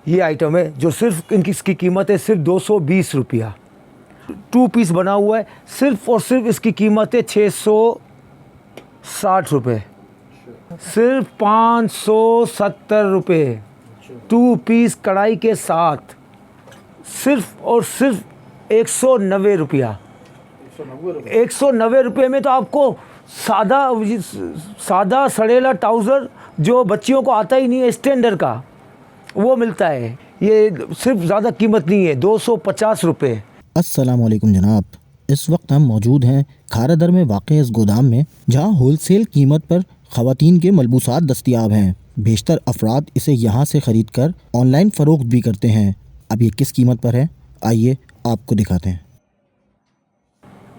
ये आइटम है जो सिर्फ इसकी कीमत है सिर्फ 220 रुपया। 2 पीस बना हुआ है, सिर्फ और सिर्फ इसकी कीमत है 660 रुपये, सिर्फ 570 रुपये। 2 पीस कढ़ाई के साथ सिर्फ और सिर्फ 190 रुपया। 190 रुपये में तो आपको सादा सड़ेला ट्राउज़र जो बच्चियों को आता ही नहीं है स्टैंडर्ड का, वो मिलता है। ये सिर्फ ज़्यादा कीमत नहीं है, 250 रुपये। अस्सलामुअलैकुम जनाब, इस वक्त हम मौजूद हैं खारादर में वाक़े इस गोदाम में जहां होलसेल कीमत पर ख़वातीन के मलबूसात दस्तियाब हैं। बेशतर अफराद इसे यहां से ख़रीद कर ऑनलाइन फ़रोख्त भी करते हैं। अब ये किस कीमत पर है, आइए आपको दिखाते हैं।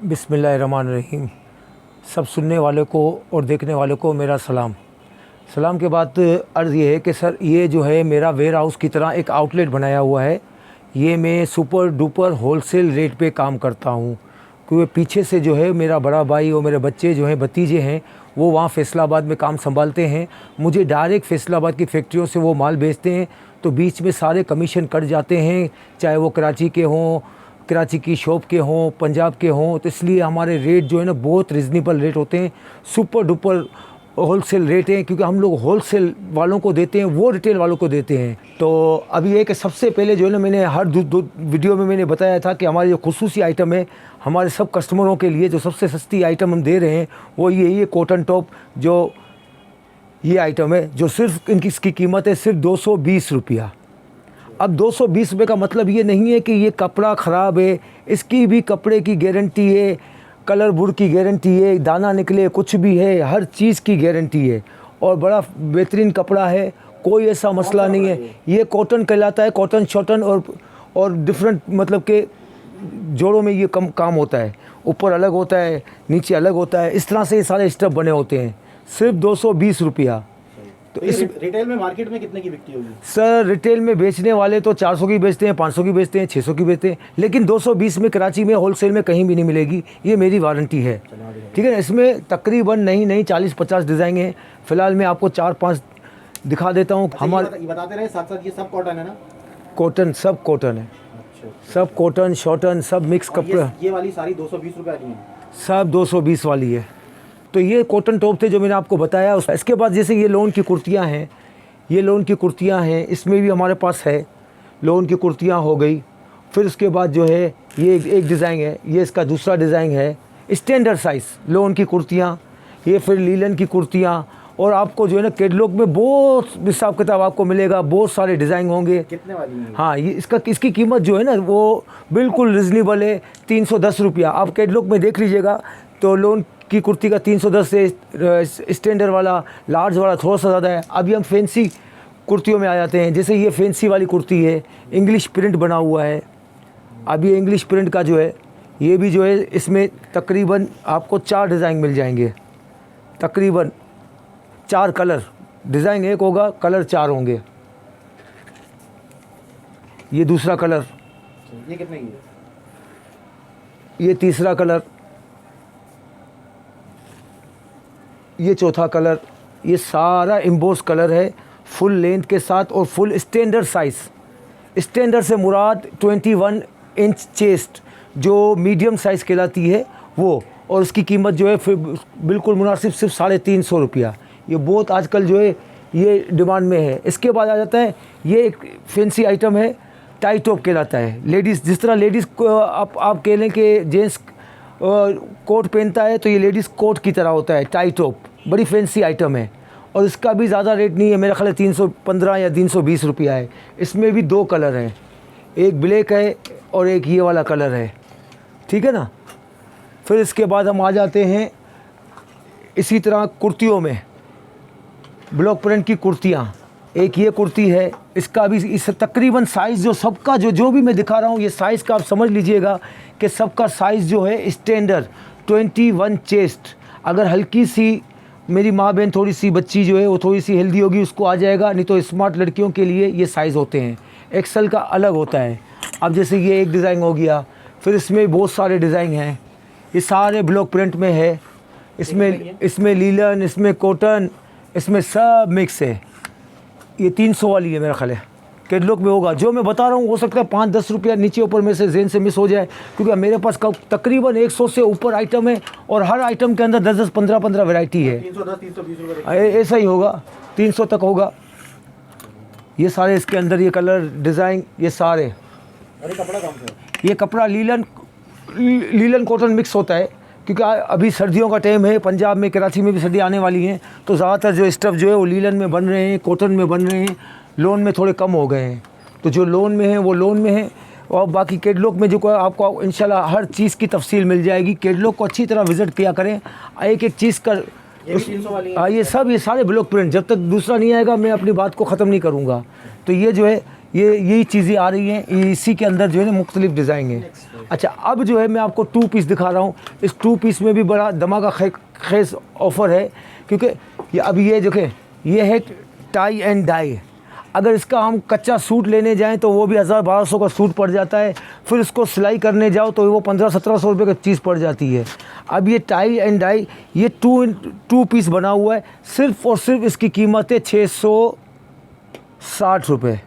बिस्मिल्लाहिर्रहमानिर्रहीम। सब सुनने वाले को और देखने वाले को मेरा सलाम। सलाम के बाद अर्ज़ ये है कि सर ये जो है मेरा वेयर हाउस की तरह एक आउटलेट बनाया हुआ है। ये मैं सुपर डुपर होलसेल रेट पे काम करता हूँ, क्योंकि पीछे से जो है मेरा बड़ा भाई और मेरे बच्चे जो हैं भतीजे हैं वो वहाँ फैसलाबाद में काम संभालते हैं। मुझे डायरेक्ट फैसलाबाद की फैक्ट्रियों से वो माल बेचते हैं, तो बीच में सारे कमीशन कट जाते हैं, चाहे वो कराची के हों, कराची की शॉप के हों, पंजाब के हों। तो इसलिए हमारे रेट जो है ना बहुत रिजनेबल रेट होते हैं, सुपर डुपर होलसेल रेट हैं, क्योंकि हम लोग होलसेल वालों को देते हैं, वो रिटेल वालों को देते हैं। तो अभी ये कि सबसे पहले जो है ना मैंने हर दो वीडियो में मैंने बताया था कि हमारी जो खुसूसी आइटम है हमारे सब कस्टमरों के लिए, जो सबसे सस्ती आइटम हम दे रहे हैं वो ये कॉटन टॉप जो ये आइटम है, जो सिर्फ इसकी कीमत है सिर्फ 220 रुपया। अब 220 रुपये का मतलब ये नहीं है कि ये कपड़ा ख़राब है, इसकी भी कपड़े की गारंटी है, कलर बुर की गारंटी है, दाना निकले कुछ भी है, हर चीज़ की गारंटी है और बड़ा बेहतरीन कपड़ा है, कोई ऐसा मसला नहीं है। ये कॉटन कहलाता है, कॉटन शॉटन और डिफरेंट मतलब के जोड़ों में ये काम होता है, ऊपर अलग होता है नीचे अलग होता है, इस तरह से ये सारे स्टफ बने होते हैं। सिर्फ 220 रुपया। तो इस रिटेल में मार्केट में कितने की बिकती होगी? सर रिटेल में बेचने वाले तो 400 की बेचते हैं, 500 की बेचते हैं, 600 की बेचते हैं, लेकिन 220 में कराची में होलसेल में कहीं भी नहीं मिलेगी, ये मेरी वारंटी है। ठीक है ना। इसमें तकरीबन नहीं 40-50 डिज़ाइन हैं। फ़िलहाल मैं आपको 4-5 दिखा देता हूँ। हमारे बताते रहे साथ साथ, ये सब कॉटन है ना? कॉटन, सब कॉटन है। सब कॉटन शॉटन सब मिक्स कपड़ा। ये वाली सारी 220 रुपये की है? सब 220 वाली है। तो ये कॉटन टॉप थे जो मैंने आपको बताया। इसके बाद जैसे ये लोन की कुर्तियाँ हैं, ये लोन की कुर्तियाँ हैं, इसमें भी हमारे पास है लोन की कुर्तियाँ हो गई। फिर उसके बाद जो है ये एक डिज़ाइन है, ये इसका दूसरा डिज़ाइन है, स्टैंडर्ड साइज़ लोन की कुर्तियाँ। ये फिर लीलन की कुर्तियाँ, और आपको जो है ना कैटलॉग में बहुत हिसाब किताब आपको मिलेगा, बहुत सारे डिज़ाइन होंगे। कितने वाली है? हाँ, ये इसकी कीमत जो है ना वो बिल्कुल रिजनेबल है, 310 रुपया। आप कैटलॉग में देख लीजिएगा तो लोन की कुर्ती का 310 से स्टैंडर्ड वाला लार्ज वाला थोड़ा सा ज़्यादा है। अभी हम फैंसी कुर्तियों में आ जाते हैं। जैसे ये फैंसी वाली कुर्ती है, इंग्लिश प्रिंट बना हुआ है। अब ये इंग्लिश प्रिंट का जो है ये भी जो है इसमें तकरीबन आपको 4 डिज़ाइन मिल जाएंगे, तकरीबन 4 कलर। डिज़ाइन एक होगा, कलर 4 होंगे। ये दूसरा कलर, ये कितने की है? ये तीसरा कलर, ये चौथा कलर। ये सारा एम्बोस कलर है, फुल लेंथ के साथ और फुल स्टैंडर्ड साइज़। स्टैंडर्ड से मुराद 21 इंच चेस्ट जो मीडियम साइज़ कहलाती है वो, और उसकी कीमत जो है फिर बिल्कुल मुनासिब सिर्फ 350 रुपया। ये बहुत आजकल जो है ये डिमांड में है। इसके बाद आ जाता है ये एक फैंसी आइटम है, टाई टॉप कहलाता है। लेडीज़ जिस तरह लेडीज़ को आप कह लें कि जेंट्स कोट पहनता है, तो ये लेडीज़ कोट की तरह होता है टाई टॉप। बड़ी फैंसी आइटम है और इसका भी ज़्यादा रेट नहीं है, मेरा ख्याल है 315 या 320 रुपया है। इसमें भी 2 कलर हैं, एक ब्लैक है और एक ये वाला कलर है। ठीक है ना। फिर इसके बाद हम आ जाते हैं इसी तरह कुर्तियों में, ब्लॉक प्रिंट की कुर्तियाँ। एक ये कुर्ती है, इसका भी इस तकरीबन साइज़ जो सबका जो भी मैं दिखा रहा हूँ, ये साइज़ का आप समझ लीजिएगा कि सबका साइज़ जो है स्टैंडर्ड 21 चेस्ट। अगर हल्की सी मेरी माँ बहन थोड़ी सी बच्ची जो है वो थोड़ी सी हेल्दी होगी उसको आ जाएगा, नहीं तो स्मार्ट लड़कियों के लिए ये साइज़ होते हैं। एक्सल का अलग होता है। अब जैसे ये एक डिज़ाइन हो गया, फिर इसमें बहुत सारे डिज़ाइन हैं, ये सारे ब्लॉक प्रिंट में है। इसमें लीलन, इसमें कॉटन, इसमें सब मिक्स है। ये 300 वाली है मेरा ख्याल है, कैटलॉग में होगा। जो मैं बता रहा हूँ हो सकता है 5-10 रुपया नीचे ऊपर में से जेन से मिस हो जाए, क्योंकि मेरे पास तकरीबन 100 से ऊपर आइटम है और हर आइटम के अंदर 10-10, 15-15 वैरायटी है। 310 320 रुपये ऐसा ही होगा, 300 तक होगा। ये सारे इसके अंदर ये कलर डिज़ाइन ये सारे। अरे कपड़ा कौन सा है? ये कपड़ा लीलन कॉटन मिक्स होता है, क्योंकि अभी सर्दियों का टाइम है, पंजाब में कराची में भी सर्दी आने वाली हैं, तो ज़्यादातर जो स्टफ़ जो है वो लीलन में बन रहे हैं, कॉटन में बन रहे हैं, लोन में थोड़े कम हो गए हैं। तो जो लोन में है वो लोन में है, और बाकी कैटलॉग में जो आपको इंशाल्लाह हर चीज़ की तफसील मिल जाएगी। कैटलॉग को अच्छी तरह विज़िट किया करें, एक एक चीज़ का। ये भी 300 वाली है? हाँ, ये सारे ब्लॉक प्रिंट, जब तक दूसरा नहीं आएगा मैं अपनी बात को ख़त्म नहीं करूँगा। तो ये जो है यही चीज़ें आ रही हैं, इसी के अंदर जो है ना मुख्तलिफ डिज़ाइन है। अच्छा, अब जो है मैं आपको 2 पीस दिखा रहा हूँ। इस 2 पीस में भी बड़ा धमाका खेस ऑफ़र है, क्योंकि ये देखें, ये है टाई एंड डाई। अगर इसका हम कच्चा सूट लेने जाएं तो वो भी 1000-1200 का सूट पड़ जाता है, फिर इसको सिलाई करने जाओ तो वो 1500-1700 रुपये की चीज़ पड़ जाती है। अब ये टाई एंड डाई ये 2 पीस बना हुआ है, सिर्फ़ और सिर्फ इसकी कीमत है 660 रुपये।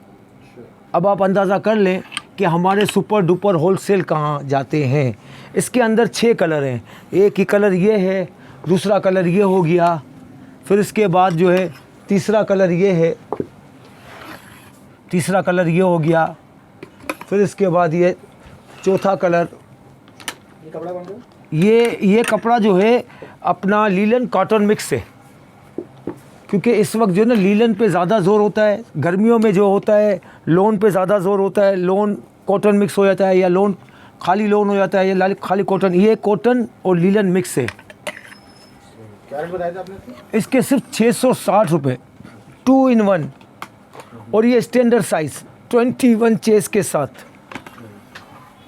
अब आप अंदाज़ा कर लें कि हमारे सुपर डुपर होलसेल कहाँ जाते हैं। इसके अंदर 6 कलर हैं। एक ही कलर ये है, दूसरा कलर ये हो गया, फिर इसके बाद जो है तीसरा कलर ये है, तीसरा कलर ये हो गया, फिर इसके बाद ये चौथा कलर। ये कपड़ा कौन सा है? ये कपड़ा जो है अपना लीलन कॉटन मिक्स है, क्योंकि इस वक्त जो है ना लीलन पे ज़्यादा ज़ोर होता है। गर्मियों में जो होता है लोन पे ज़्यादा ज़ोर होता है, लोन कॉटन मिक्स हो जाता है, या लोन खाली लोन हो जाता है, या खाली कॉटन। ये कॉटन और लीलन मिक्स है। क्या रेट बताया था आपने? इसके सिर्फ 660 रुपये, 2 in 1। और ये स्टैंडर्ड साइज़ 21 चेस के साथ,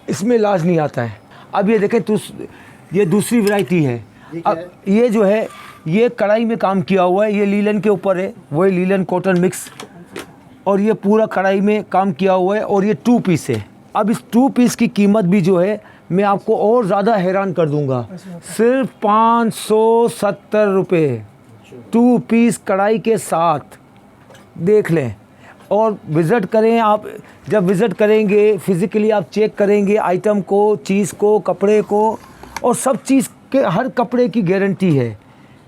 इसमें इलाज नहीं आता है। अब ये देखें ये दूसरी वैरायटी है। अब ये जो है ये कढ़ाई में काम किया हुआ है, ये लीलन के ऊपर है, वही लीलन कॉटन मिक्स, और ये पूरा कढ़ाई में काम किया हुआ है, और ये 2 पीस है। अब इस 2 पीस की कीमत भी जो है मैं आपको और ज़्यादा हैरान कर दूंगा, सिर्फ 570 रुपये, 2 पीस कढ़ाई के साथ। देख लें और विज़िट करें। आप जब विज़िट करेंगे फ़िज़िकली आप चेक करेंगे आइटम को, चीज़ को, कपड़े को, और सब चीज़ के हर कपड़े की गारंटी है।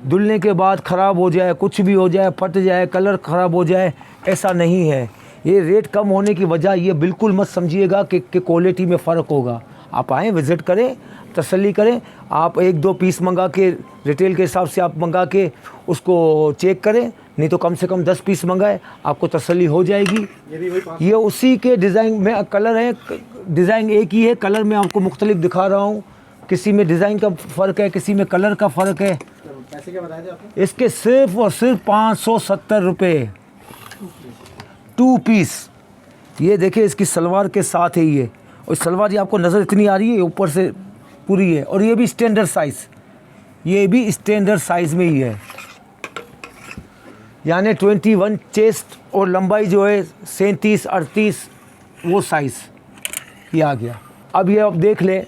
धुलने के बाद ख़राब हो जाए, कुछ भी हो जाए, फट जाए, कलर ख़राब हो जाए, ऐसा नहीं है। ये रेट कम होने की वजह ये बिल्कुल मत समझिएगा कि क्वालिटी में फ़र्क होगा। आप आएँ, विज़िट करें, तसल्ली करें। आप 1-2 पीस मंगा के रिटेल के हिसाब से आप मंगा के उसको चेक करें, नहीं तो कम से कम 10 पीस मंगाए, आपको तसल्ली हो जाएगी। ये भी वही 500। ये उसी के डिज़ाइन में कलर है, डिज़ाइन एक ही है, कलर मैं आपको मुख्तलिफ दिखा रहा हूँ। किसी में डिज़ाइन का फ़र्क है, किसी में कलर का फ़र्क है। पैसे क्या बताए थे आपने? इसके सिर्फ और सिर्फ 570 रुपये, 2 पीस। ये देखिए इसकी सलवार के साथ है ये, और सलवार ये आपको नज़र इतनी आ रही है, ऊपर से पूरी है, और ये भी स्टैंडर्ड साइज़, ये भी स्टैंडर्ड साइज़ में ही है, यानी 21 चेस्ट, और लंबाई जो है 37-38 वो साइज़ ये आ गया। अब ये आप देख लें,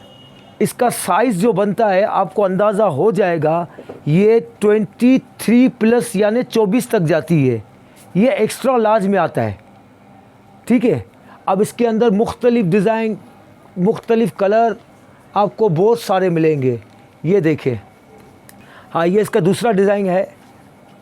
इसका साइज़ जो बनता है आपको अंदाज़ा हो जाएगा, ये 23+ यानी 24 तक जाती है। ये एक्स्ट्रा लार्ज में आता है, ठीक है। अब इसके अंदर मुख्तलिफ़ डिज़ाइन, मुख्तलिफ़ कलर आपको बहुत सारे मिलेंगे। ये देखें, हाँ ये इसका दूसरा डिज़ाइन है,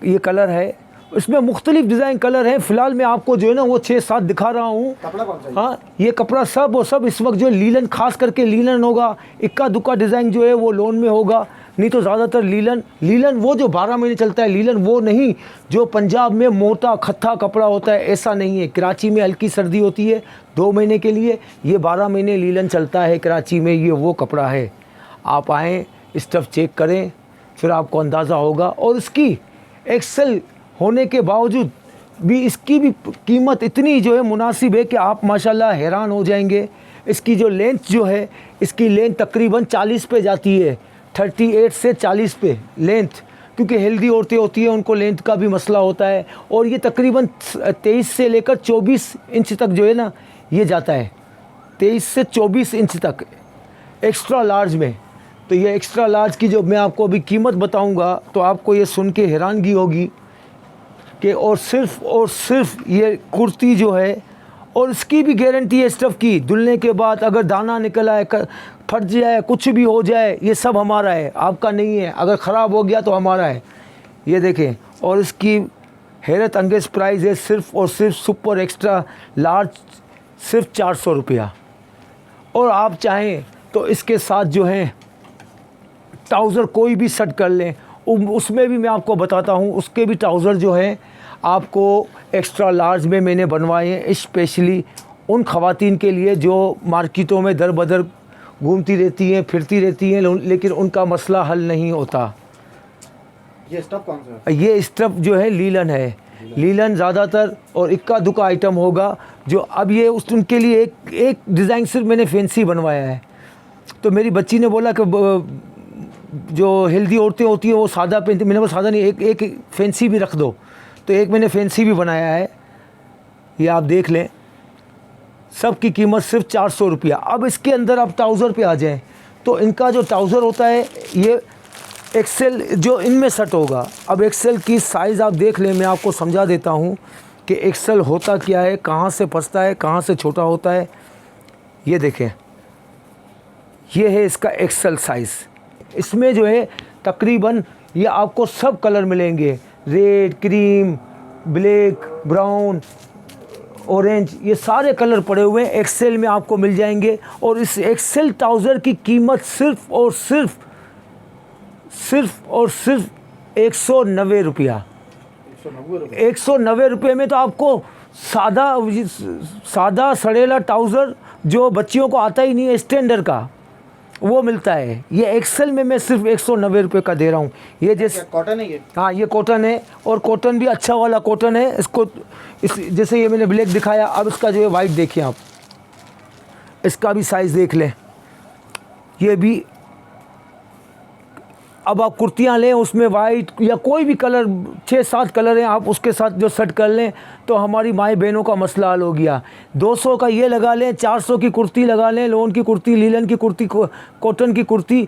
ये कलर है, इसमें मुख्तलिफ़ डिज़ाइन कलर हैं। फ़िलहाल मैं आपको जो है ना वो 6-7 दिखा रहा हूँ। कपड़ा कौन सा है? हाँ, ये कपड़ा सब और सब इस वक्त जो लीलन, खास करके लीलन होगा। इक्का दुक्का डिज़ाइन जो है वो लोन में होगा, नहीं तो ज़्यादातर लीलन वो जो 12 महीने चलता है, लीलन वो नहीं जो पंजाब में मोटा खत्ता कपड़ा होता है, ऐसा नहीं है। कराची में हल्की सर्दी होती है 2 महीने के लिए, ये 12 महीने लीलन चलता है कराची में, ये वो कपड़ा है। आप आएँ, स्टफ़ चेक करें, फिर आपको अंदाज़ा होगा। और इसकी एक्सेल होने के बावजूद भी इसकी भी कीमत इतनी जो है मुनासिब है कि आप माशाल्लाह हैरान हो जाएंगे। इसकी जो लेंथ जो है, इसकी लेंथ तकरीबन 40 पे जाती है, 38 से 40 पे लेंथ, क्योंकि हेल्दी औरतें होती हैं उनको लेंथ का भी मसला होता है। और ये तकरीबन 23 से लेकर 24 इंच तक जो है ना ये जाता है, 23 से 24 इंच तक एक्स्ट्रा लार्ज में। तो ये एक्स्ट्रा लार्ज की जो मैं आपको अभी कीमत बताऊंगा तो आपको ये सुन के हैरानगी होगी कि और सिर्फ ये कुर्ती जो है और इसकी भी गारंटी है स्टफ़ की, धुलने के बाद अगर दाना निकल आए, फट जाए, कुछ भी हो जाए, ये सब हमारा है, आपका नहीं है। अगर ख़राब हो गया तो हमारा है। ये देखें, और इसकी हैरत अंगेज़ प्राइस है सिर्फ़ और सिर्फ सुपर एक्स्ट्रा लार्ज सिर्फ 400 रुपया। और आप चाहें तो इसके साथ जो है ट्राउज़र कोई भी सेट कर लें, उसमें भी मैं आपको बताता हूँ, उसके भी ट्राउज़र जो हैं आपको एक्स्ट्रा लार्ज में मैंने बनवाए हैं स्पेशली उन ख़वातीन के लिए जो मार्केटों में दर बदर घूमती रहती हैं, फिरती रहती हैं, लेकिन उनका मसला हल नहीं होता। ये स्टफ कौन सा है? ये स्टफ जो है लीलन है, लीलन ज़्यादातर, और इक्का दुक्का आइटम होगा जो अब ये उनके लिए एक डिज़ाइन सिर्फ मैंने फैंसी बनवाया है। तो मेरी बच्ची ने बोला कि जो हेल्दी औरतें होती हैं वो सादा पहनती, मैंने बोला सादा नहीं, एक फैंसी भी रख दो, तो एक मैंने फैंसी भी बनाया है। ये आप देख लें, सब की कीमत सिर्फ 400 रुपया। अब इसके अंदर आप ट्राउज़र पे आ जाएं, तो इनका जो ट्राउज़र होता है ये एक्सेल जो इनमें सेट होगा। अब एक्सेल की साइज़ आप देख लें, मैं आपको समझा देता हूँ कि एक्सेल होता क्या है, कहाँ से फंसता है, कहाँ से छोटा होता है। ये देखें, ये है इसका एक्सेल साइज़। इसमें जो है तकरीबन ये आपको सब कलर मिलेंगे, red, cream, black, brown, orange, ये सारे कलर पड़े हुए हैं एक्सेल में आपको मिल जाएंगे। और इस एक्सेल ट्राउज़र की कीमत सिर्फ़ और सिर्फ 190 रुपया। 190 रुपये में तो आपको सादा सड़ेला ट्राउज़र जो बच्चियों को आता ही नहीं है स्टैंडर्ड का, वो मिलता है। ये एक्सेल में मैं सिर्फ 190 रुपये का दे रहा हूँ। ये जैसे कॉटन है ये? हाँ, ये कॉटन है, और कॉटन भी अच्छा वाला कॉटन है। इसको जैसे ये मैंने ब्लैक दिखाया, अब इसका जो है वाइट देखिए आप, इसका भी साइज़ देख लें। ये भी, अब आप कुर्तियाँ लें उसमें वाइट या कोई भी कलर, 6-7 कलर हैं, आप उसके साथ जो सेट कर लें तो हमारी माई बहनों का मसला हल हो गया। 200 का ये लगा लें, 400 की कुर्ती लगा लें, लोन की कुर्ती, लीलन की कुर्ती, कॉटन की कुर्ती।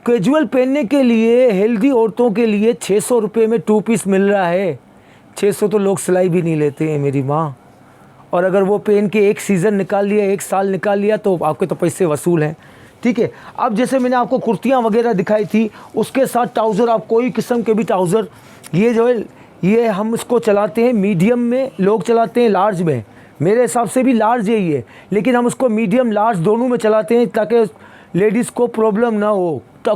कैजुअल पहनने के लिए हेल्दी औरतों के लिए 600 रुपये में 2 पीस मिल रहा है। 600 तो लोग सिलाई भी नहीं लेते हैं मेरी माँ, और अगर वो पहन के एक सीज़न निकाल लिया, 1 साल निकाल लिया, तो आपके तो पैसे वसूल हैं। ठीक है, अब जैसे मैंने आपको कुर्तियाँ वगैरह दिखाई थी, उसके साथ ट्राउज़र, आप कोई किस्म के भी ट्राउज़र, ये जो है ये हम इसको चलाते हैं मीडियम में, लोग चलाते हैं लार्ज में, मेरे हिसाब से भी लार्ज यही है, लेकिन हम उसको मीडियम लार्ज दोनों में चलाते हैं ताकि लेडीज़ को प्रॉब्लम ना हो। तो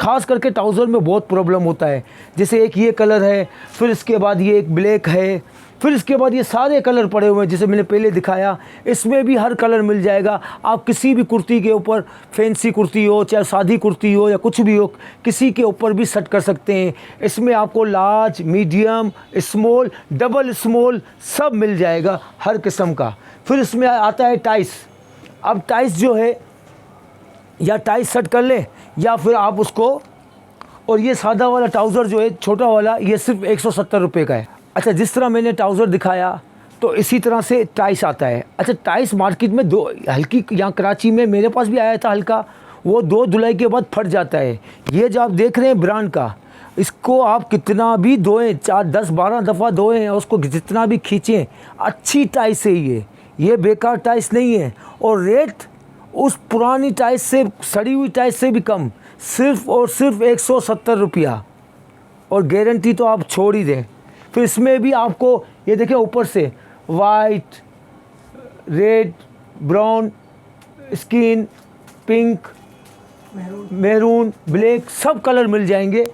ख़ास करके ट्राउज़र में बहुत प्रॉब्लम होता है। जैसे एक ये कलर है, फिर इसके बाद ये एक ब्लैक है, फिर इसके बाद ये सारे कलर पड़े हुए हैं जैसे मैंने पहले दिखाया। इसमें भी हर कलर मिल जाएगा। आप किसी भी कुर्ती के ऊपर, फैंसी कुर्ती हो चाहे सादी कुर्ती हो या कुछ भी हो, किसी के ऊपर भी सेट कर सकते हैं। इसमें आपको large, medium, small, double small सब मिल जाएगा हर किस्म का। फिर इसमें आता है टाइस। अब टाइस जो है, या टाइस सेट कर लें या फिर आप उसको, और ये सादा वाला ट्राउज़र जो है छोटा वाला, ये सिर्फ 170 रुपये का है। अच्छा, जिस तरह मैंने ट्राउज़र दिखाया तो इसी तरह से टाइस आता है। अच्छा, टाइस मार्केट में दो हल्की, यहाँ कराची में मेरे पास भी आया था हल्का, वो 2 धुलाई के बाद फट जाता है। ये जो आप देख रहे हैं ब्रांड का, इसको आप कितना भी धोएं, 4, 10, 12 दफ़ा धोएं, उसको जितना भी खींचें, अच्छी टाइस है ये बेकार टाइस नहीं है। और रेट उस पुरानी टाइस से, सड़ी हुई टाइस से भी कम, सिर्फ़ और सिर्फ 170 रुपया, और गारंटी तो आप छोड़ ही दें। फिर इसमें भी आपको ये देखें, ऊपर से white, red, brown, skin, pink, maroon, black, सब कलर मिल जाएंगे।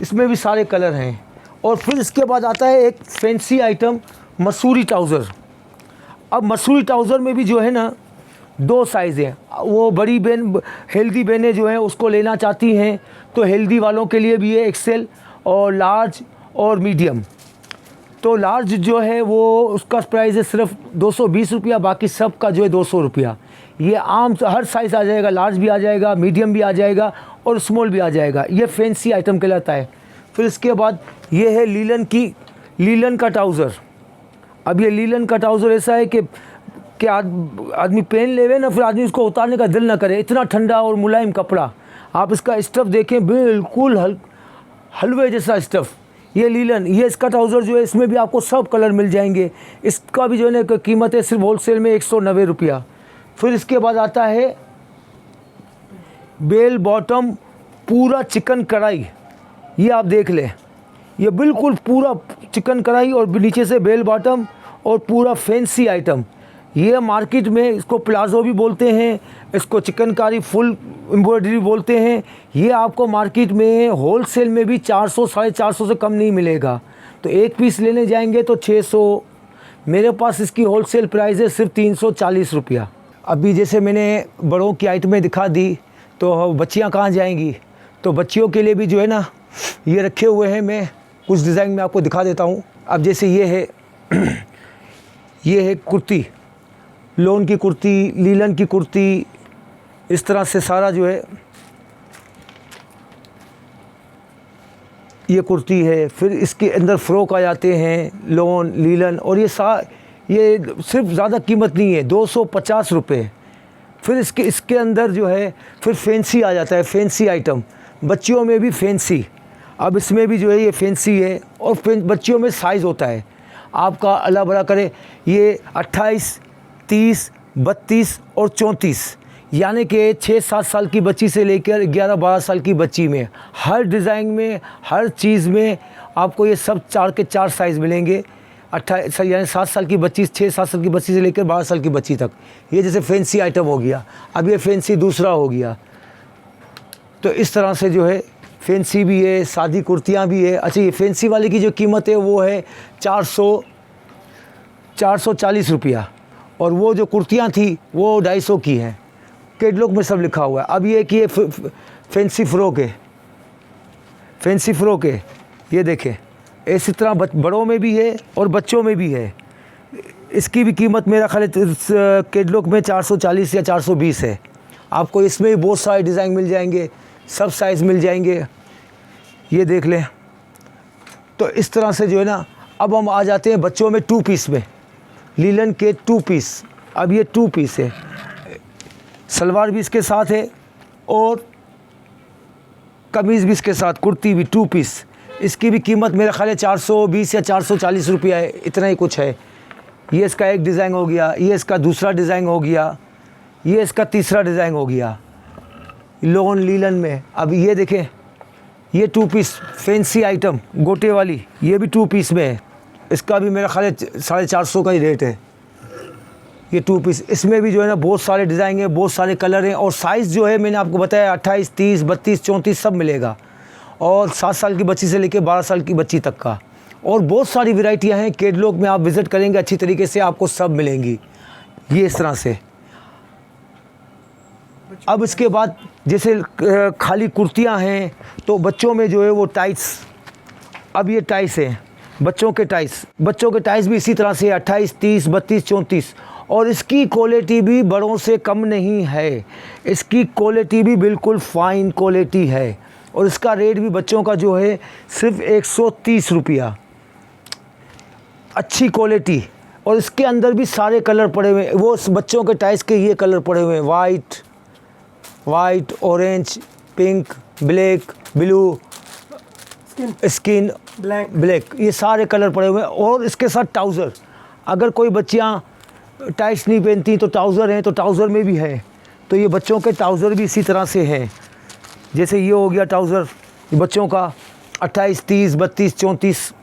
इसमें भी सारे कलर हैं। और फिर इसके बाद आता है एक फैंसी आइटम, मसूरी ट्राउज़र। अब मसूरी ट्राउज़र में भी जो है ना 2 साइज़ हैं। वो बड़ी बहन, हेल्दी बहनें जो हैं उसको लेना चाहती हैं तो हेल्दी वालों के लिए भी है एक्सेल, और लार्ज और मीडियम। तो लार्ज जो है वो उसका प्राइस है सिर्फ 220 रुपया, बाकी सब का जो है 200 रुपया। ये आम हर साइज़ आ जाएगा, लार्ज भी आ जाएगा, मीडियम भी आ जाएगा और स्मॉल भी आ जाएगा। ये फैंसी आइटम कहलाता है। फिर इसके बाद ये है लीलन का ट्राउज़र। अब ये लीलन का ट्राउज़र ऐसा है कि आदमी पहन लेवे ना, फिर आदमी उसको उतारने का दिल ना करे, इतना ठंडा और मुलायम कपड़ा। आप इसका स्टफ़ देखें, बिल्कुल हलवे जैसा स्टफ़। ये लीलन, ये इसका ट्राउज़र जो है इसमें भी आपको सब कलर मिल जाएंगे। इसका भी जो है ना कीमत है सिर्फ होलसेल में 190 रुपया। फिर इसके बाद आता है बेल बॉटम पूरा चिकन कढ़ाई, ये आप देख लें, ये बिल्कुल पूरा चिकन कढ़ाई और नीचे से बेल बॉटम और पूरा फैंसी आइटम। ये मार्केट में इसको प्लाजो भी बोलते हैं, इसको चिकनकारी फुल एम्ब्रॉयडरी बोलते हैं। ये आपको मार्केट में होलसेल में भी 400 450 से कम नहीं मिलेगा। तो एक पीस लेने जाएंगे तो 600, मेरे पास इसकी होलसेल प्राइस है सिर्फ 340 रुपया। अभी जैसे मैंने बड़ों की आइटमें दिखा दी, तो बच्चियां कहाँ जाएंगी, तो बच्चियों के लिए भी जो है ना ये रखे हुए हैं। मैं कुछ डिज़ाइन में आपको दिखा देता हूँ। अब जैसे ये है ये है कुर्ती, लोन की कुर्ती, लीलन की कुर्ती, इस तरह से सारा जो है ये कुर्ती है। फिर इसके अंदर फ़्रॉक आ जाते हैं, लोन, लीलन, और ये सिर्फ ज़्यादा कीमत नहीं है, 250 रुपये। फिर इसके अंदर जो है फिर फैंसी आ जाता है, फैंसी आइटम, बच्चियों में भी फैंसी। अब इसमें भी जो है ये फैंसी है और बच्चियों में साइज़ होता है आपका अल्लाह भला करे, ये 28, 30, 32 और 34, यानी कि 6-7 साल की बच्ची से लेकर 11-12 साल की बच्ची में हर डिज़ाइन में, हर चीज़ में आपको ये सब 4 के 4 साइज़ मिलेंगे। 28 यानी 7 साल की बच्ची, 6-7 साल की बच्ची से लेकर 12 साल की बच्ची तक। ये जैसे फैंसी आइटम हो गया। अब ये फैंसी दूसरा हो गया। तो इस तरह से जो है फैंसी भी है, सादी कुर्तियाँ भी है। अच्छा, ये फैंसी वाले की जो कीमत है वो है 440 रुपया, और वो जो कुर्तियाँ थी वो 250 की हैं। कैटलॉग में सब लिखा हुआ है। अब ये कि ये फैंसी फ़्रॉक है, फैंसी फ़्रॉक है, ये देखें। इसी तरह बड़ों में भी है और बच्चों में भी है। इसकी भी कीमत मेरा ख्याल कैटलॉग में 440 या 420 है। आपको इसमें भी बहुत सारे डिज़ाइन मिल जाएंगे, सब साइज़ मिल जाएंगे, ये देख लें। तो इस तरह से जो है ना, अब हम आ जाते हैं बच्चों में 2 पीस में, लीलन के 2 पीस। अब ये 2 पीस है, सलवार भी इसके साथ है और कमीज़ भी इसके साथ, कुर्ती भी 2 पीस। इसकी भी कीमत मेरा ख्याल है 420 या 440 रुपया है, इतना ही कुछ है। ये इसका एक डिज़ाइन हो गया, ये इसका दूसरा डिज़ाइन हो गया, ये इसका तीसरा डिज़ाइन हो गया लोन लीलन में। अब ये देखें, ये 2 पीस फैंसी आइटम गोटे वाली, ये भी 2 पीस में है। इसका भी मेरा ख्याल है 450 का ही रेट है, ये 2 पीस। इसमें भी जो है ना बहुत सारे डिज़ाइन हैं, बहुत सारे कलर हैं, और साइज़ जो है मैंने आपको बताया 28, 30, 32, 34 सब मिलेगा, और 7 साल की बच्ची से लेकर 12 साल की बच्ची तक का। और बहुत सारी वैरायटियां हैं। कैटलॉग में आप विज़िट करेंगे अच्छी तरीके से आपको सब मिलेंगी, ये इस तरह से। अब इसके बाद जैसे खाली कुर्तियां हैं, तो बच्चों में जो है वो टाइट्स, अब ये टाइट्स हैं बच्चों के टाइट्स। बच्चों के टाइट्स भी इसी तरह से 28, 30, 32, 34, और इसकी क्वालिटी भी बड़ों से कम नहीं है। इसकी क्वालिटी भी बिल्कुल फ़ाइन क्वालिटी है, और इसका रेट भी बच्चों का जो है सिर्फ 130 रुपया, अच्छी क्वालिटी। और इसके अंदर भी सारे कलर पड़े हुए हैं, वो बच्चों के टाइट्स के ये कलर पड़े हुए हैं, white, orange, pink, black, blue, skin black, ये सारे कलर पड़े हुए हैं। और इसके साथ ट्राउज़र, अगर कोई बच्चियाँ टाइट्स नहीं पहनती तो ट्राउज़र हैं, तो ट्राउज़र में भी है। तो ये बच्चों के ट्राउज़र भी इसी तरह से हैं। जैसे ये हो गया ट्राउज़र बच्चों का 28, 30, 32, 34,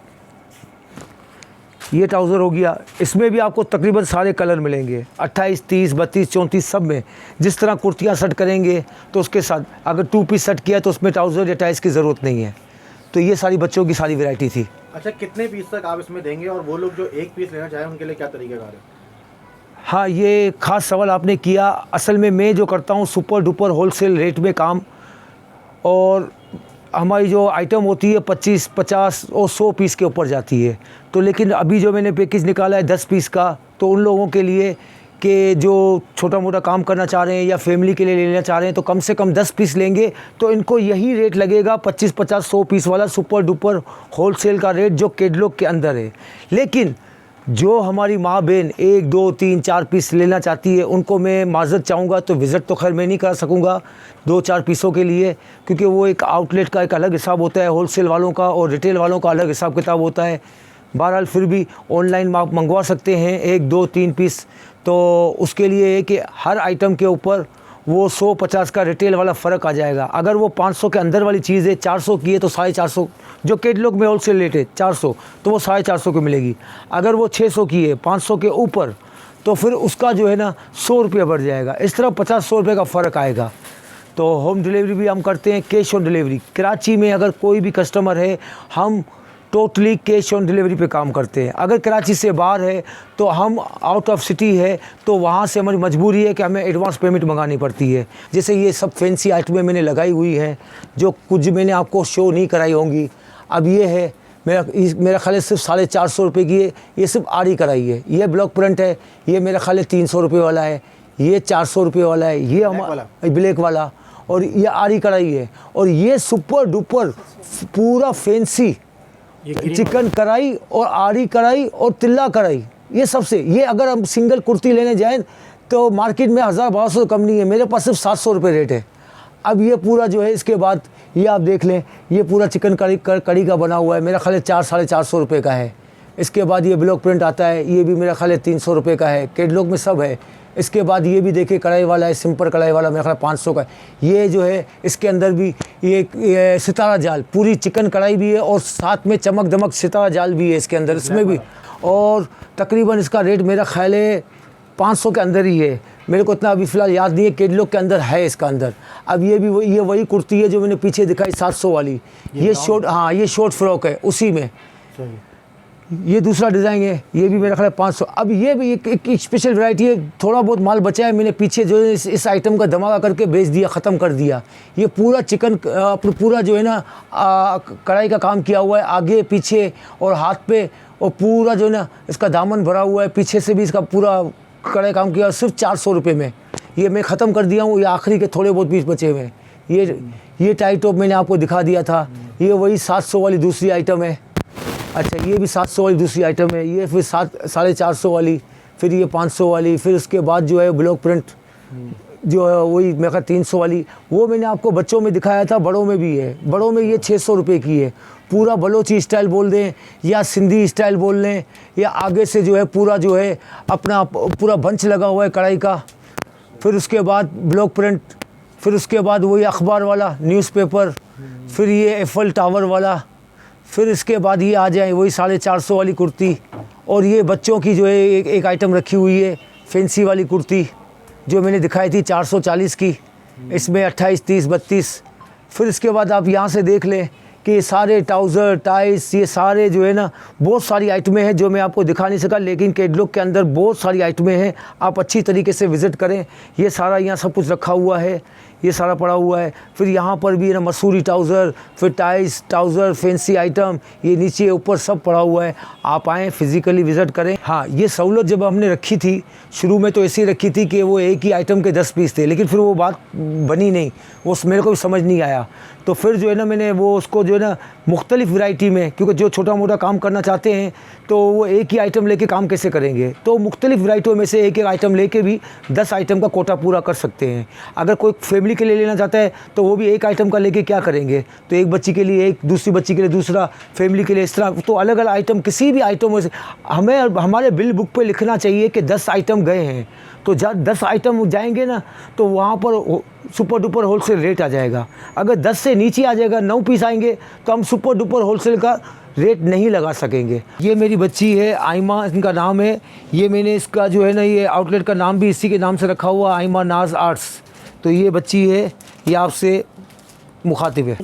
ये ट्राउज़र हो गया। इसमें भी आपको तकरीबन सारे कलर मिलेंगे, 28, 30, 32, 34 सब में। जिस तरह कुर्तियाँ सेट करेंगे तो उसके साथ अगर 2 पीस सेट किया तो उसमें ट्राउज़र या टाइट्स की ज़रूरत नहीं है। तो ये सारी बच्चों की सारी वैरायटी थी। अच्छा, कितने पीस तक आप इसमें देंगे, और वो लोग जो 1 पीस लेना चाहें उनके लिए क्या तरीक़ाकार है? हाँ, ये ख़ास सवाल आपने किया। असल में मैं जो करता हूँ सुपर डुपर होलसेल रेट में काम, और हमारी जो आइटम होती है 25, 50 और 100 पीस के ऊपर जाती है। तो लेकिन अभी जो मैंने पैकेज निकाला है 10 पीस का, तो उन लोगों के लिए कि जो छोटा मोटा काम करना चाह रहे हैं या फैमिली के लिए लेना चाह रहे हैं, तो कम से कम 10 पीस लेंगे तो इनको यही रेट लगेगा, 25, 50, 100 पीस वाला सुपर डुपर होलसेल का रेट जो कैटलॉग के अंदर है। लेकिन जो हमारी माँ बहन 1 2 3 4 पीस लेना चाहती है उनको मैं माजरत चाहूँगा, तो विज़िट तो खैर मैं नहीं करा सकूँगा 2-4 पीसों के लिए, क्योंकि वो एक आउटलेट का एक अलग हिसाब होता है, होलसेल वालों का और रिटेल वालों का अलग हिसाब किताब होता है। बहरहाल फिर भी ऑनलाइन आप मंगवा सकते हैं 1 2 3 पीस। तो उसके लिए है कि हर आइटम के ऊपर वो 100-50 का रिटेल वाला फ़र्क आ जाएगा। अगर वो 500 के अंदर वाली चीज़ है 400 की है तो 450, जो कैटलॉग में होलसेल रेट है 400, तो वो 450 की मिलेगी। अगर वो 600 की है 500 के ऊपर, तो फिर उसका जो है ना 100 रुपये बढ़ जाएगा। इस तरह 50-100 रुपये का फ़र्क आएगा। तो होम डिलीवरी भी हम करते हैं, कैश ऑन डिलीवरी। कराची में अगर कोई भी कस्टमर है, हम टोटली कैश ऑन डिलीवरी पे काम करते हैं। अगर कराची से बाहर है तो हम आउट ऑफ सिटी है तो वहाँ से हमारी मजबूरी है कि हमें एडवांस पेमेंट मंगानी पड़ती है। जैसे ये सब फैंसी आइटमें मैंने लगाई हुई हैं, जो कुछ मैंने आपको शो नहीं कराई होंगी। अब ये है मेरा ख्याल सिर्फ 450 रुपये की है, ये सिर्फ आरी कराई है। ये ब्लॉक प्रिंट है, ये मेरा ख्याल 300 रुपये वाला है, ये 400 रुपये वाला है, ये हमारा ब्लैक वाला, और ये आरी कढ़ाई है। और ये सुपर डुपर पूरा फैंसी चिकन कढ़ाई और आरी कढ़ाई और तिल्ला कढ़ाई, ये सबसे, ये अगर हम सिंगल कुर्ती लेने जाएं तो मार्केट में 1000-1200 कम नहीं है, मेरे पास सिर्फ 700 रुपये रेट है। अब ये पूरा जो है, इसके बाद ये आप देख लें, ये पूरा चिकन कड़ी का बना हुआ है, मेरा ख्याल 400-450 रुपये का है। इसके बाद ये ब्लॉक प्रिंट आता है, ये भी मेरा ख्याल 300 रुपये का है। कैटलॉग में सब है। इसके बाद ये भी देखिए कढ़ाई वाला है, सिंपल कढ़ाई वाला, मेरा ख्याल 500 का है। ये जो है इसके अंदर भी ये सितारा जाल, पूरी चिकन कढ़ाई भी है और साथ में चमक दमक सितारा जाल भी है इसके अंदर, इसमें भी। और तकरीबन इसका रेट मेरा ख्याल है 500 के अंदर ही है, मेरे को इतना अभी फ़िलहाल याद नहीं है। कैटलॉग के अंदर है इसका अंदर। अब ये भी ये वही कुर्ती है जो मैंने पीछे दिखाई 700 वाली, ये शॉर्ट, हाँ ये शॉर्ट फ्रॉक है उसी में। ये दूसरा डिज़ाइन है, ये भी मेरा ख्याल 500। अब ये भी एक स्पेशल वैरायटी है, थोड़ा बहुत माल बचा है, मैंने पीछे जो है इस आइटम का धमाका करके बेच दिया, ख़त्म कर दिया। ये पूरा चिकन पूरा जो है ना कढ़ाई का काम किया हुआ है, आगे पीछे और हाथ पे, और पूरा जो है ना इसका दामन भरा हुआ है, पीछे से भी इसका पूरा कढ़ाई काम किया, सिर्फ 400 रुपये में। ये मैं ख़त्म कर दिया हूँ, ये आखिरी के थोड़े बहुत पीस बचे हुए हैं। ये टाई टॉप मैंने आपको दिखा दिया था, ये वही 700 वाली दूसरी आइटम है। अच्छा, ये भी 700 वाली दूसरी आइटम है, ये फिर 450 वाली, फिर ये 500 वाली, फिर उसके बाद जो है ब्लॉक प्रिंट जो है वही मेरे ख्याल 300 वाली। वो मैंने आपको बच्चों में दिखाया था, बड़ों में भी है। बड़ों में ये 600 रुपये की है, पूरा बलोची स्टाइल बोल दें या सिंधी स्टाइल बोल लें, या आगे से जो है पूरा जो है अपना पूरा बंच लगा हुआ है कढ़ाई का। फिर उसके बाद ब्लॉक प्रिंट, फिर उसके बाद वही अखबार वाला न्यूज़पेपर, फिर ये एफल टावर वाला, फिर इसके बाद ये आ जाए वही 450 वाली कुर्ती। और ये बच्चों की जो है एक आइटम रखी हुई है फैंसी वाली कुर्ती, जो मैंने दिखाई थी 440 की, इसमें 28, 30, 32। फिर इसके बाद आप यहाँ से देख लें कि सारे ट्राउज़र, टाइस, ये सारे जो है ना बहुत सारी आइटमें हैं जो मैं आपको दिखा नहीं सका, लेकिन कैटलॉग के अंदर बहुत सारी आइटमें हैं। आप अच्छी तरीके से विज़िट करें। ये सारा यहाँ सब कुछ रखा हुआ है, ये सारा पड़ा हुआ है। फिर यहाँ पर भी ना मसूरी ट्राउज़र, फिर टाइस, ट्राउज़र, फैंसी आइटम, ये नीचे ऊपर सब पड़ा हुआ है। आप आएँ, फ़िज़िकली विज़िट करें। हाँ, ये सहूलत जब हमने रखी थी शुरू में तो ऐसी रखी थी कि वो एक ही आइटम के 10 पीस थे, लेकिन फिर वो बात बनी नहीं, वो मेरे को भी समझ नहीं आया। तो फिर जो है ना मैंने वो उसको जो है ना मुख्तलिफ वैरायटी में, क्योंकि जो छोटा मोटा काम करना चाहते हैं तो वो एक ही आइटम लेके काम कैसे करेंगे, तो मुख्तलिफ वैरायटियों में से एक एक आइटम लेके भी 10 आइटम का कोटा पूरा कर सकते हैं। अगर कोई फैमिली के लिए लेना चाहता है तो वो भी एक आइटम का लेके क्या करेंगे, तो एक बच्ची के लिए एक, दूसरी बच्ची के लिए दूसरा, फैमिली के लिए इस तरह। तो अलग अलग आइटम, किसी भी आइटम में से हमें हमारे बिल बुक पे लिखना चाहिए कि 10 आइटम गए हैं, तो जब 10 आइटम जाएंगे ना तो वहाँ पर सुपर डुपर होलसेल रेट आ जाएगा। अगर 10 से नीचे आ जाएगा, 9 पीस आएंगे, तो हम सुपर डुपर होलसेल का रेट नहीं लगा सकेंगे। ये मेरी बच्ची है आइमा, इनका नाम है। ये मैंने इसका जो है ना ये आउटलेट का नाम भी इसी के नाम से रखा हुआ, आइमा नाज आर्ट्स। तो ये बच्ची है, ये आपसे मुखातिब है।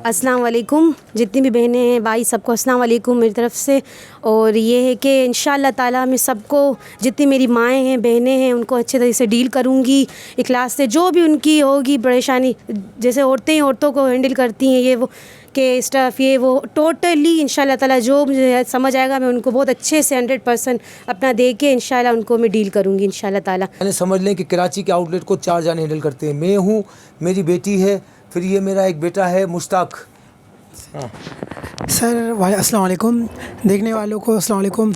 अस्सलाम वालेकुम, जितनी भी बहनें हैं, भाई, सबको अस्सलाम वालेकुम मेरी तरफ़ से। और ये है कि इंशाअल्लाह ताला मैं सबको, जितनी मेरी माएँ हैं, बहनें हैं, उनको अच्छे तरीके से डील करूँगी, इखलास से। जो भी उनकी होगी परेशानी, जैसे औरतें औरतों को हैंडल करती हैं, ये वो के स्टफ़, ये वो टोटली इंशाअल्लाह ताला जो मुझे समझ आएगा मैं उनको बहुत अच्छे से 100% अपना दे के इंशाअल्लाह उनको मैं डील करूँगी इंशाअल्लाह ताला। मैंने समझ लें कि कराची के आउटलेट को 4 जाने हैंडल करते हैं। मैं हूँ, मेरी बेटी है, फिर ये मेरा एक बेटा है मुश्ताक। सर अस्सलाम वालेकुम, देखने वालों को अस्सलाम वालेकुम।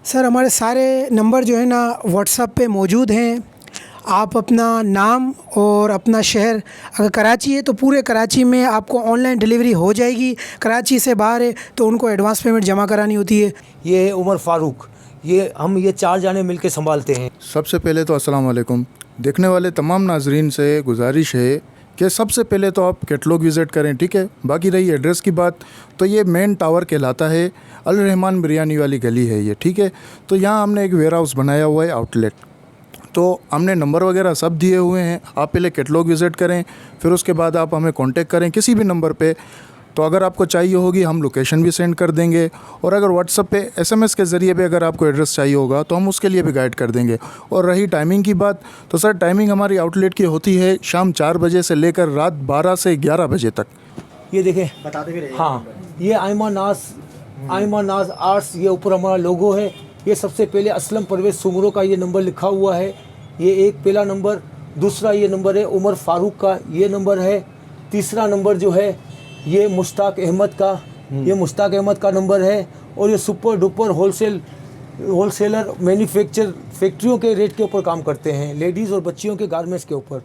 सर हमारे सारे नंबर जो है ना व्हाट्सएप पे मौजूद हैं। आप अपना नाम और अपना शहर, अगर कराची है तो पूरे कराची में आपको ऑनलाइन डिलीवरी हो जाएगी। कराची से बाहर है तो उनको एडवांस पेमेंट जमा करानी होती है। ये है उमर फ़ारूक, ये 4 जाने मिल के संभालते हैं। सबसे पहले तो अस्सलाम वालेकुम। देखने वाले तमाम नाजरीन से गुजारिश है कि सबसे पहले तो आप कैटलॉग विज़िट करें, ठीक है। बाकी रही एड्रेस की बात, तो ये मेन टावर कहलाता है, अल रहमान बिरयानी वाली गली है ये, ठीक है। तो यहाँ हमने एक वेयर हाउस बनाया हुआ है, आउटलेट। तो हमने नंबर वगैरह सब दिए हुए हैं। आप पहले कैटलॉग विज़िट करें, फिर उसके बाद आप हमें कांटेक्ट करें किसी भी नंबर पे। तो अगर आपको चाहिए होगी हम लोकेशन भी सेंड कर देंगे, और अगर व्हाट्सएप पे SMS के ज़रिए भी अगर आपको एड्रेस चाहिए होगा तो हम उसके लिए भी गाइड कर देंगे। और रही टाइमिंग की बात, तो सर टाइमिंग हमारी आउटलेट की होती है शाम 4 बजे से लेकर रात 12 से 11 बजे तक। ये देखें, बताते भी रहिए। हाँ, ये आयमा नाज आर्ट्स, ये ऊपर हमारा लोगो है। ये सबसे पहले असलम परवेज़ सुमरो का ये नंबर लिखा हुआ है, ये एक पहला नंबर। दूसरा ये नंबर है उमर फ़ारूक का, ये नंबर है। तीसरा नंबर जो है ये मुश्ताक अहमद का, ये मुश्ताक अहमद का नंबर है। और ये सुपर डुपर होलसेलर मैन्युफैक्चर फैक्ट्रियों के रेट के ऊपर काम करते हैं, लेडीज़ और बच्चियों के गारमेंट्स के ऊपर।